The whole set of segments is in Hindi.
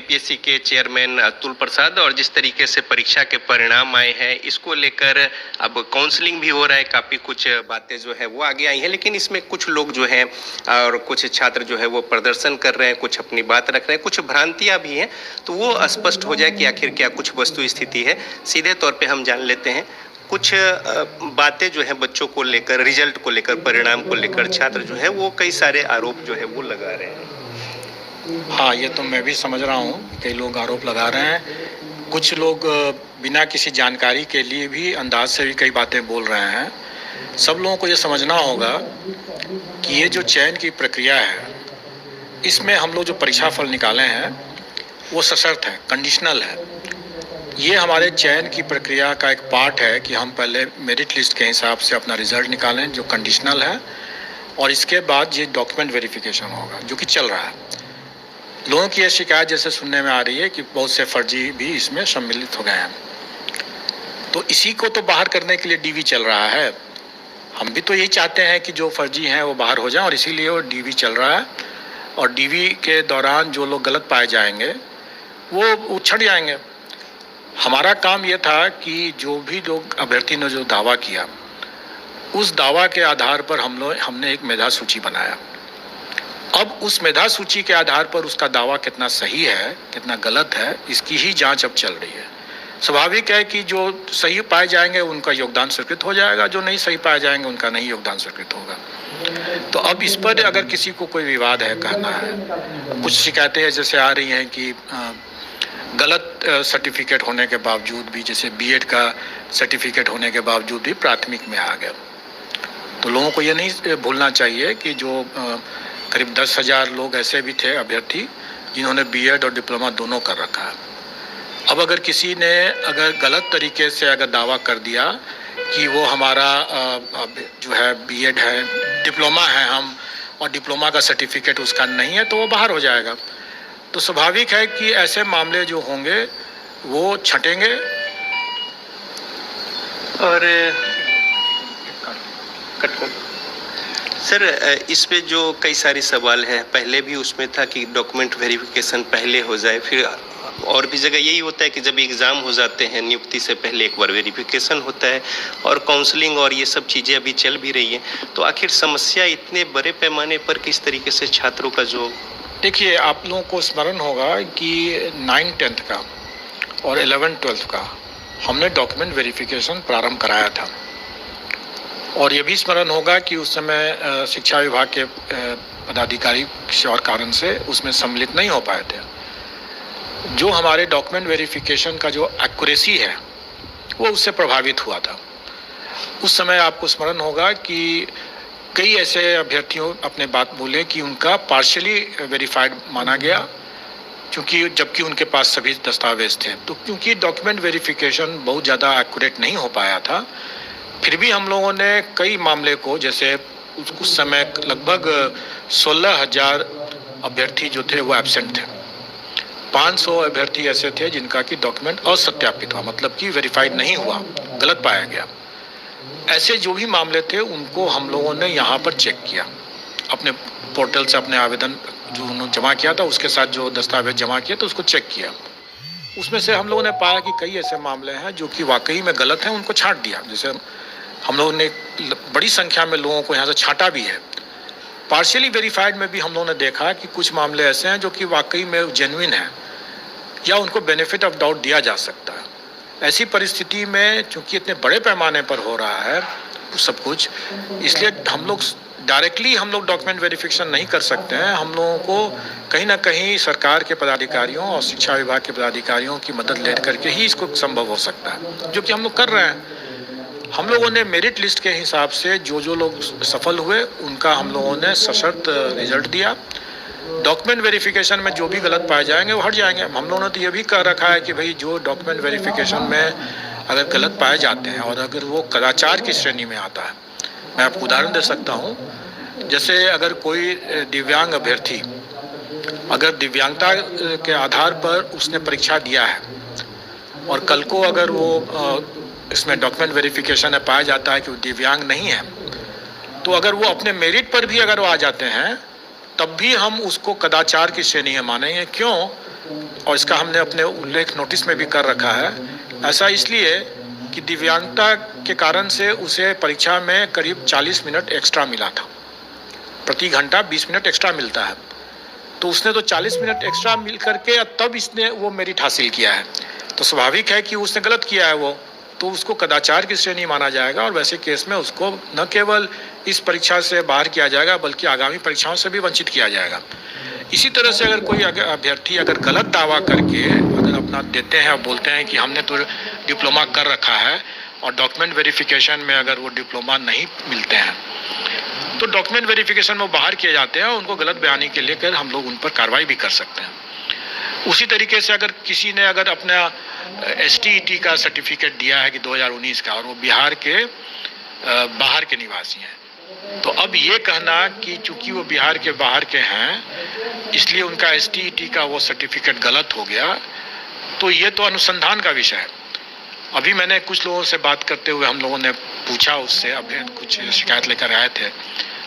यूपीएससी के चेयरमैन अतुल प्रसाद, और जिस तरीके से परीक्षा के परिणाम आए हैं इसको लेकर अब काउंसलिंग भी हो रहा है, काफ़ी कुछ बातें जो है वो आगे आई हैं, लेकिन इसमें कुछ लोग जो हैं और कुछ छात्र जो है वो प्रदर्शन कर रहे हैं, कुछ अपनी बात रख रहे हैं, कुछ भ्रांतियां भी हैं। तो वो स्पष्ट हो जाए कि आखिर क्या कुछ वस्तु स्थिति है, सीधे तौर पे हम जान लेते हैं। कुछ बातें जो है बच्चों को लेकर, रिजल्ट को लेकर, परिणाम को लेकर छात्र जो है वो कई सारे आरोप जो है वो लगा रहे हैं। हाँ, ये तो मैं भी समझ रहा हूँ, कई लोग आरोप लगा रहे हैं। कुछ लोग बिना किसी जानकारी के लिए भी अंदाज से भी कई बातें बोल रहे हैं। सब लोगों को ये समझना होगा कि ये जो चयन की प्रक्रिया है, इसमें हम लोग जो परीक्षा फल निकाले हैं वो सशर्त है, कंडीशनल है। ये हमारे चयन की प्रक्रिया का एक पार्ट है कि हम पहले मेरिट लिस्ट के हिसाब से अपना रिजल्ट निकालें जो कंडीशनल है, और इसके बाद ये डॉक्यूमेंट वेरिफिकेशन होगा जो कि चल रहा है। लोगों की यह शिकायत जैसे सुनने में आ रही है कि बहुत से फर्जी भी इसमें सम्मिलित हो गए हैं, तो इसी को तो बाहर करने के लिए डीवी चल रहा है। हम भी तो यही चाहते हैं कि जो फर्जी हैं वो बाहर हो जाएं, और इसीलिए वो डीवी चल रहा है। और डीवी के दौरान जो लोग गलत पाए जाएंगे वो उछड़ जाएंगे। हमारा काम ये था कि जो भी लोग अभ्यर्थी ने जो दावा किया, उस दावा के आधार पर हमने एक मेधा सूची बनाया। अब उस मेधा सूची के आधार पर उसका दावा कितना सही है, कितना गलत है, इसकी ही जांच अब चल रही है। स्वाभाविक है कि जो सही पाए जाएंगे उनका योगदान स्वीकृत हो जाएगा, जो नहीं सही पाए जाएंगे उनका नहीं योगदान स्वीकृत होगा। तो अब इस पर अगर किसी को कोई विवाद है, कहना है, कुछ शिकायतें जैसे आ रही हैं कि गलत सर्टिफिकेट होने के बावजूद भी, जैसे बीएड का सर्टिफिकेट होने के बावजूद भी प्राथमिक में आ गया, तो लोगों को ये नहीं भूलना चाहिए कि जो करीब 10,000 लोग ऐसे भी थे अभ्यर्थी जिन्होंने बीएड और डिप्लोमा दोनों कर रखा है। अब अगर किसी ने अगर गलत तरीके से अगर दावा कर दिया कि वो हमारा जो है बीएड है, डिप्लोमा है हम, और डिप्लोमा का सर्टिफिकेट उसका नहीं है, तो वो बाहर हो जाएगा। तो स्वाभाविक है कि ऐसे मामले जो होंगे वो छंटेंगे। और सर, इस पे जो कई सारे सवाल हैं, पहले भी उसमें था कि डॉक्यूमेंट वेरिफिकेशन पहले हो जाए, फिर और भी जगह यही होता है कि जब एग्ज़ाम हो जाते हैं नियुक्ति से पहले एक बार वेरिफिकेशन होता है, और काउंसलिंग और ये सब चीज़ें अभी चल भी रही हैं। तो आखिर समस्या इतने बड़े पैमाने पर किस तरीके से छात्रों का जो, देखिए, आप लोगों को स्मरण होगा कि 9th-10th का और 11th-12th का हमने डॉक्यूमेंट वेरिफिकेशन प्रारंभ कराया था, और ये भी स्मरण होगा कि उस समय शिक्षा विभाग के पदाधिकारी किसी और कारण से उसमें सम्मिलित नहीं हो पाए थे। जो हमारे डॉक्यूमेंट वेरिफिकेशन का जो एक्यूरेसी है वो उससे प्रभावित हुआ था। उस समय आपको स्मरण होगा कि कई ऐसे अभ्यर्थियों अपने बात बोले कि उनका पार्शियली वेरीफाइड माना गया, क्योंकि जबकि उनके पास सभी दस्तावेज थे। तो क्योंकि डॉक्यूमेंट वेरिफिकेशन बहुत ज़्यादा एक्यूरेट नहीं हो पाया था, फिर भी हम लोगों ने कई मामले को, जैसे उस समय लगभग 16,000 अभ्यर्थी जो थे वो एब्सेंट थे। 500 अभ्यर्थी ऐसे थे जिनका कि डॉक्यूमेंट असत्यापित हुआ, मतलब कि वेरीफाइड नहीं हुआ, गलत पाया गया। ऐसे जो भी मामले थे उनको हम लोगों ने यहाँ पर चेक किया, अपने पोर्टल से अपने आवेदन जो उन्होंने जमा किया था उसके साथ जो दस्तावेज जमा किया तो उसको चेक किया। उसमें से हम लोगों ने पाया कि कई ऐसे मामले हैं जो कि वाकई में गलत हैं, उनको छांट दिया। जैसे हम लोगों ने बड़ी संख्या में लोगों को यहाँ से छांटा भी है। पार्शियली वेरीफाइड में भी हम लोगों ने देखा कि कुछ मामले ऐसे हैं जो कि वाकई में जेन्युइन हैं, या उनको बेनिफिट ऑफ डाउट दिया जा सकता है। ऐसी परिस्थिति में चूंकि इतने बड़े पैमाने पर हो रहा है सब कुछ, इसलिए हम लोग डायरेक्टली डॉक्यूमेंट वेरिफिकेशन नहीं कर सकते हैं। हम लोगों को कहीं ना कहीं सरकार के पदाधिकारियों और शिक्षा विभाग के पदाधिकारियों की मदद ले करके ही इसको संभव हो सकता है, जो कि हम लोग कर रहे हैं। हम लोगों ने मेरिट लिस्ट के हिसाब से जो लोग सफल हुए उनका हम लोगों ने सशर्त रिजल्ट दिया। डॉक्यूमेंट वेरिफिकेशन में जो भी गलत पाए जाएंगे वो हट जाएंगे। हम लोगों ने तो ये भी कह रखा है कि भाई जो डॉक्यूमेंट वेरिफिकेशन में अगर गलत पाए जाते हैं और अगर वो कदाचार की श्रेणी में आता है, मैं आपको उदाहरण दे सकता हूँ। जैसे अगर कोई दिव्यांग अभ्यर्थी अगर दिव्यांगता के आधार पर उसने परीक्षा दिया है और कल को अगर वो इसमें डॉक्यूमेंट वेरिफिकेशन में पाया जाता है कि वो दिव्यांग नहीं है, तो अगर वो अपने मेरिट पर भी अगर वो आ जाते हैं तब भी हम उसको कदाचार की श्रेणी में मानेंगे। क्यों? और इसका हमने अपने उल्लेख नोटिस में भी कर रखा है। ऐसा इसलिए कि दिव्यांगता के कारण से उसे परीक्षा में करीब 40 मिनट एक्स्ट्रा मिला था, प्रति घंटा 20 मिनट एक्स्ट्रा मिलता है। तो उसने तो 40 मिनट एक्स्ट्रा मिल करके तब इसने वो मेरिट हासिल किया है, तो स्वाभाविक है कि उसने गलत किया है वो, तो उसको कदाचार की श्रेणी माना जाएगा और वैसे केस में उसको न केवल इस परीक्षा से बाहर किया जाएगा बल्कि आगामी परीक्षाओं से भी वंचित किया जाएगा। इसी तरह से अगर कोई अभ्यर्थी अगर गलत दावा करके अगर अपना देते हैं और बोलते हैं कि हमने तो डिप्लोमा कर रखा है और डॉक्यूमेंट वेरिफिकेशन में अगर वो डिप्लोमा नहीं मिलते हैं तो डॉक्यूमेंट वेरिफिकेशन में बाहर किए जाते हैं और उनको गलत बयानी के लेकर हम लोग उन पर कार्रवाई भी कर सकते हैं। उसी तरीके से अगर किसी ने अगर अपना STET का सर्टिफिकेट दिया है कि 2019 का और वो बिहार के बाहर के निवासी हैं, तो अब ये कहना कि चूंकि वो बिहार के बाहर के हैं इसलिए उनका STET का वो सर्टिफिकेट गलत हो गया, तो ये तो अनुसंधान का विषय है। अभी मैंने कुछ लोगों से बात करते हुए हम लोगों ने पूछा उससे, अभी कुछ शिकायत लेकर आए थे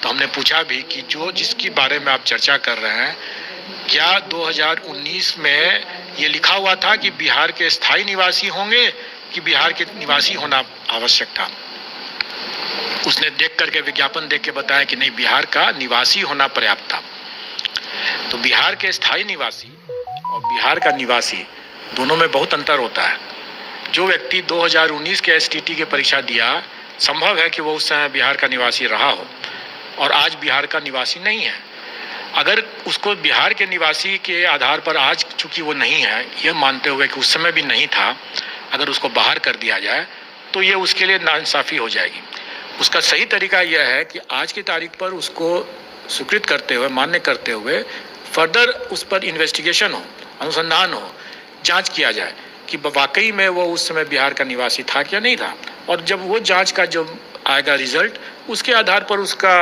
तो हमने पूछा भी कि जो जिसके बारे में आप चर्चा कर रहे हैं क्या 2019 में ये लिखा हुआ था कि बिहार के स्थायी निवासी होंगे कि बिहार के निवासी होना आवश्यक था। उसने देख करके विज्ञापन देख के बताया कि नहीं, बिहार का निवासी होना पर्याप्त था। तो बिहार के स्थायी निवासी और बिहार का निवासी दोनों में बहुत अंतर होता है। जो व्यक्ति 2019 के STET की परीक्षा दिया, संभव है कि वो उस समय बिहार का निवासी रहा हो और आज बिहार का निवासी नहीं है। अगर उसको बिहार के निवासी के आधार पर आज चूंकि वो नहीं है, ये मानते हुए कि उस समय भी नहीं था, अगर उसको बाहर कर दिया जाए तो ये उसके लिए नाइंसाफ़ी हो जाएगी। उसका सही तरीका यह है कि आज की तारीख पर उसको स्वीकृत करते हुए, मान्य करते हुए फर्दर उस पर इन्वेस्टिगेशन हो, अनुसंधान हो, जांच किया जाए कि वाकई में वो उस समय बिहार का निवासी था क्या नहीं था। और जब वो जांच का जो आएगा रिजल्ट, उसके आधार पर उसका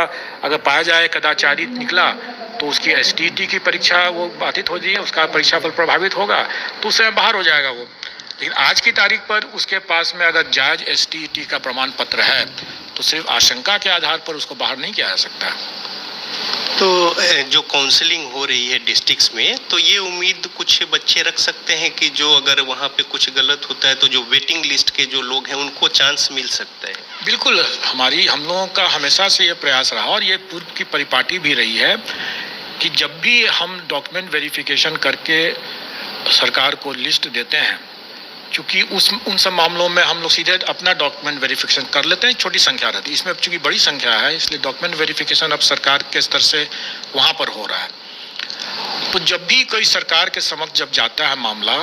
अगर पाया जाए कदाचारी निकला तो उसकी STET की परीक्षा वो बाधित हो जाएगी, उसका परीक्षा फल प्रभावित होगा तो उस समय बाहर हो जाएगा वो। लेकिन आज की तारीख पर उसके पास में अगर जायज STET का प्रमाण पत्र है तो सिर्फ आशंका के आधार पर उसको बाहर नहीं किया जा सकता। तो जो काउंसलिंग हो रही है डिस्ट्रिक्ट्स में, तो ये उम्मीद कुछ बच्चे रख सकते हैं कि जो अगर वहाँ पे कुछ गलत होता है तो जो वेटिंग लिस्ट के जो लोग हैं उनको चांस मिल सकता है? बिल्कुल, हम लोगों का हमेशा से ये प्रयास रहा और ये पूर्व की परिपाटी भी रही है कि जब भी हम डॉक्यूमेंट वेरिफिकेशन करके सरकार को लिस्ट देते हैं, चूँकि उन सब मामलों में हम लोग सीधे अपना डॉक्यूमेंट वेरिफिकेशन कर लेते हैं, छोटी संख्या रहती है। इसमें चूँकि बड़ी संख्या है इसलिए डॉक्यूमेंट वेरिफिकेशन अब सरकार के स्तर से वहाँ पर हो रहा है। तो जब भी कोई सरकार के समक्ष जब जाता है मामला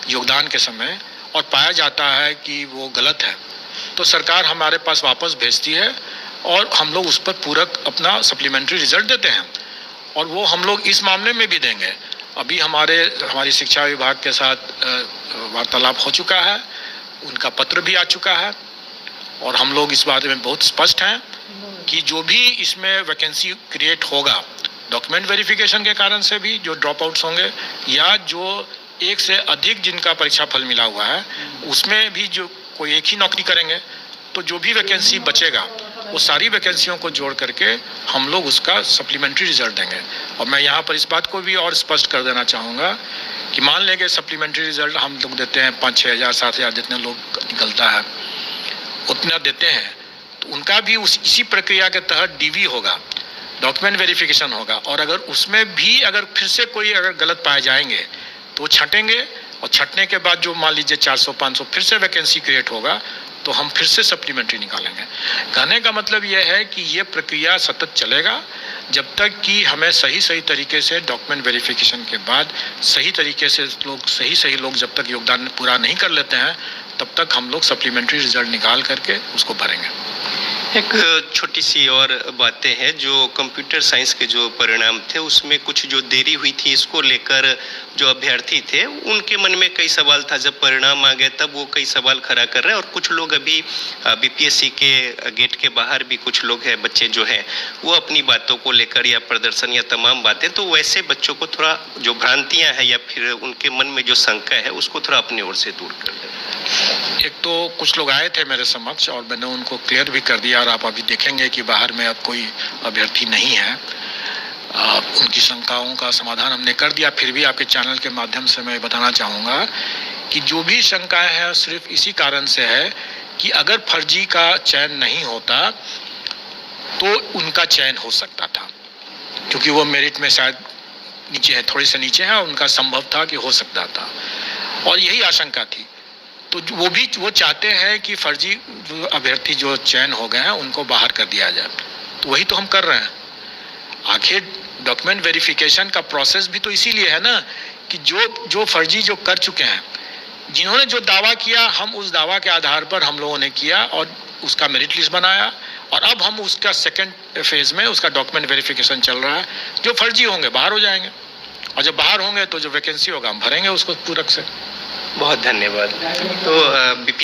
योगदान के समय और पाया जाता है कि वो गलत है, तो सरकार हमारे पास वापस भेजती है और हम लोग उस पर पूरक अपना सप्लीमेंट्री रिजल्ट देते हैं और वो हम लोग इस मामले में भी देंगे। अभी हमारी शिक्षा विभाग के साथ वार्तालाप हो चुका है, उनका पत्र भी आ चुका है और हम लोग इस बारे में बहुत स्पष्ट हैं कि जो भी इसमें वैकेंसी क्रिएट होगा डॉक्यूमेंट वेरिफिकेशन के कारण से भी, जो ड्रॉप आउट्स होंगे या जो एक से अधिक जिनका परीक्षा फल मिला हुआ है उसमें भी जो कोई एक ही नौकरी करेंगे, तो जो भी वैकेंसी बचेगा वो सारी वैकेंसियों को जोड़ करके हम लोग उसका सप्लीमेंट्री रिजल्ट देंगे। और मैं यहाँ पर इस बात को भी और स्पष्ट कर देना चाहूँगा कि मान लेंगे सप्लीमेंट्री रिजल्ट हम लोग देते हैं 5-6 हज़ार 7 हज़ार जितने लोग निकलता है उतना देते हैं, तो उनका भी इसी प्रक्रिया के तहत DV होगा, डॉक्यूमेंट वेरिफिकेशन होगा। और अगर उसमें भी अगर फिर से कोई अगर गलत पाए जाएंगे तो वो छटेंगे और छटने के बाद जो मान लीजिए 400-500 फिर से वैकेंसी क्रिएट होगा तो हम फिर से सप्लीमेंट्री निकालेंगे। कहने का मतलब यह है कि ये प्रक्रिया सतत चलेगा जब तक कि हमें सही तरीके से डॉक्यूमेंट वेरिफिकेशन के बाद सही तरीके से सही लोग जब तक योगदान पूरा नहीं कर लेते हैं तब तक हम लोग सप्लीमेंट्री रिजल्ट निकाल करके उसको भरेंगे। एक छोटी सी और बातें हैं, जो कंप्यूटर साइंस के जो परिणाम थे उसमें कुछ जो देरी हुई थी, इसको लेकर जो अभ्यर्थी थे उनके मन में कई सवाल था। जब परिणाम आ गए तब वो कई सवाल खड़ा कर रहे हैं और कुछ लोग अभी BPSC के गेट के बाहर भी कुछ लोग हैं, बच्चे जो हैं वो अपनी बातों को लेकर या प्रदर्शन या तमाम बातें, तो वैसे बच्चों को थोड़ा जो भ्रांतियाँ हैं या फिर उनके मन में जो शंका है उसको थोड़ा अपनी ओर से दूर कर दें। एक तो कुछ लोग आए थे मेरे समक्ष और मैंने उनको क्लियर भी कर दिया और आप अभी देखेंगे कि बाहर में अब कोई अभ्यर्थी नहीं है। उनकी शंकाओं का समाधान हमने कर दिया। फिर भी आपके चैनल के माध्यम से मैं बताना चाहूँगा कि जो भी शंकाएं हैं सिर्फ इसी कारण से है कि अगर फर्जी का चयन नहीं होता तो उनका चयन हो सकता था, क्योंकि वो मेरिट में शायद नीचे है, थोड़ी से नीचे है, उनका संभव था कि हो सकता था, और यही आशंका थी। तो वो चाहते हैं कि फर्जी अभ्यर्थी जो चयन हो गए हैं उनको बाहर कर दिया जाए। तो वही तो हम कर रहे हैं। आखिर डॉक्यूमेंट वेरिफिकेशन का प्रोसेस भी तो इसीलिए है ना कि जो फर्जी जो कर चुके हैं, जिन्होंने जो दावा किया, हम उस दावा के आधार पर हम लोगों ने किया और उसका मेरिट लिस्ट बनाया, और अब हम उसका सेकंड फेज में उसका डॉक्यूमेंट वेरिफिकेशन चल रहा है। जो फर्जी होंगे बाहर हो जाएंगे, और जब बाहर होंगे तो जो वैकेंसी होगा हम भरेंगे उसको पूरक से। बहुत धन्यवाद। तो